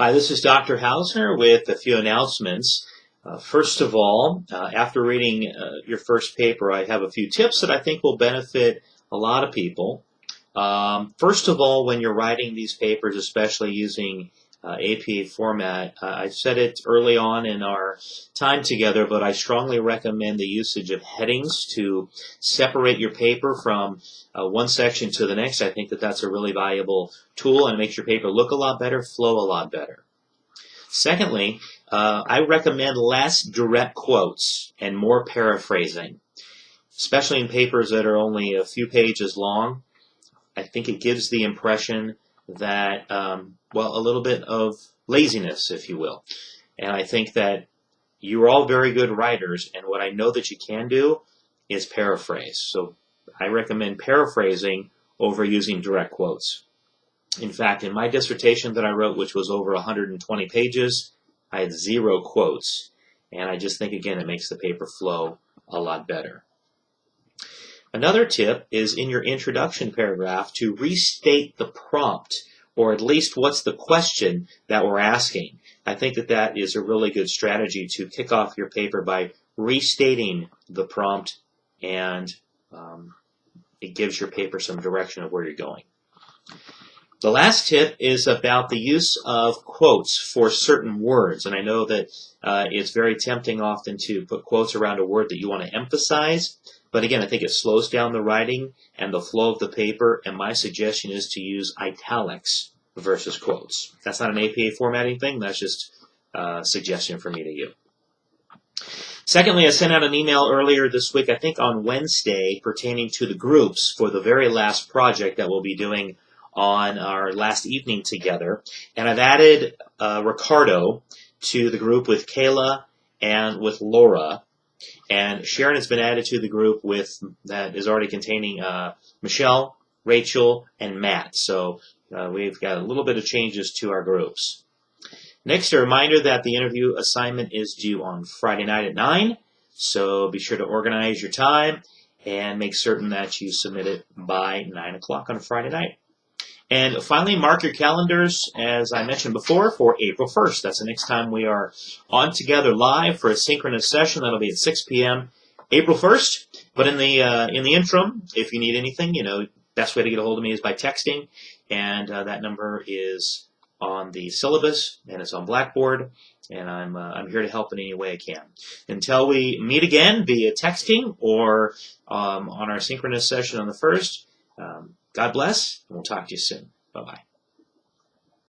Hi, this is Dr. Hausner with a few announcements. First of all, after reading your first paper, I have a few tips that I think will benefit a lot of people. First of all, when you're writing these papers, especially using APA format, I said it early on in our time together, but I strongly recommend the usage of headings to separate your paper from one section to the next. I think that that's a really valuable tool and it makes your paper look a lot better, flow a lot better. Secondly, I recommend less direct quotes and more paraphrasing, especially in papers that are only a few pages long. I think it gives the impression that, well, a little bit of laziness, if you will. And I think that you're all very good writers, and what I know that you can do is paraphrase. So I recommend paraphrasing over using direct quotes. In fact, in my dissertation that I wrote, which was over 120 pages, I had 0 quotes. And I just think, again, it makes the paper flow a lot better. Another tip is in your introduction paragraph to restate the prompt, or at least what's the question that we're asking. I think that that is a really good strategy to kick off your paper by restating the prompt, and it gives your paper some direction of where you're going. The last tip is about the use of quotes for certain words. And I know that it's very tempting often to put quotes around a word that you want to emphasize. But again, I think it slows down the writing and the flow of the paper. And my suggestion is to use italics versus quotes. That's not an APA formatting thing. That's just a suggestion from me to you. Secondly, I sent out an email earlier this week, I think on Wednesday, pertaining to the groups for the very last project that we'll be doing on our last evening together. And I've added Ricardo to the group with Kayla and with Laura. And Sharon has been added to the group with that is already containing Michelle, Rachel, and Matt. So we've got a little bit of changes to our groups. Next, a reminder that the interview assignment is due on Friday night at 9. So be sure to organize your time and make certain that you submit it by 9 o'clock on Friday night. And finally, mark your calendars, as I mentioned before, for April 1st. That's the next time we are on together live for a synchronous session. That'll be at 6 p.m. April 1st. But in the interim, if you need anything, best way to get a hold of me is by texting. And that number is on the syllabus, and it's on Blackboard. And I'm here to help in any way I can. Until we meet again via texting or on our synchronous session on the 1st, God bless, and we'll talk to you soon. Bye-bye.